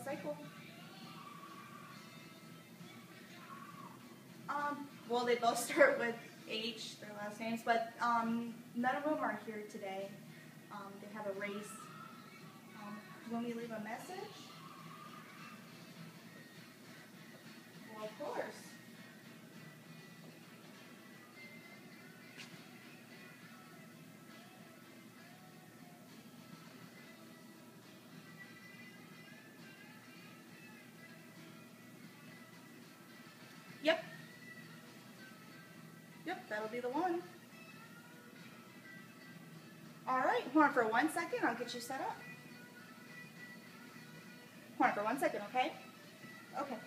motorcycle? Well, they both start with H, their last names, but none of them are here today. They have a race. You want me to leave a message? Well, of course. Yep. Yep, that'll be the one. Alright, hold on for 1 second, I'll get you set up. Hold on for 1 second, okay? Okay.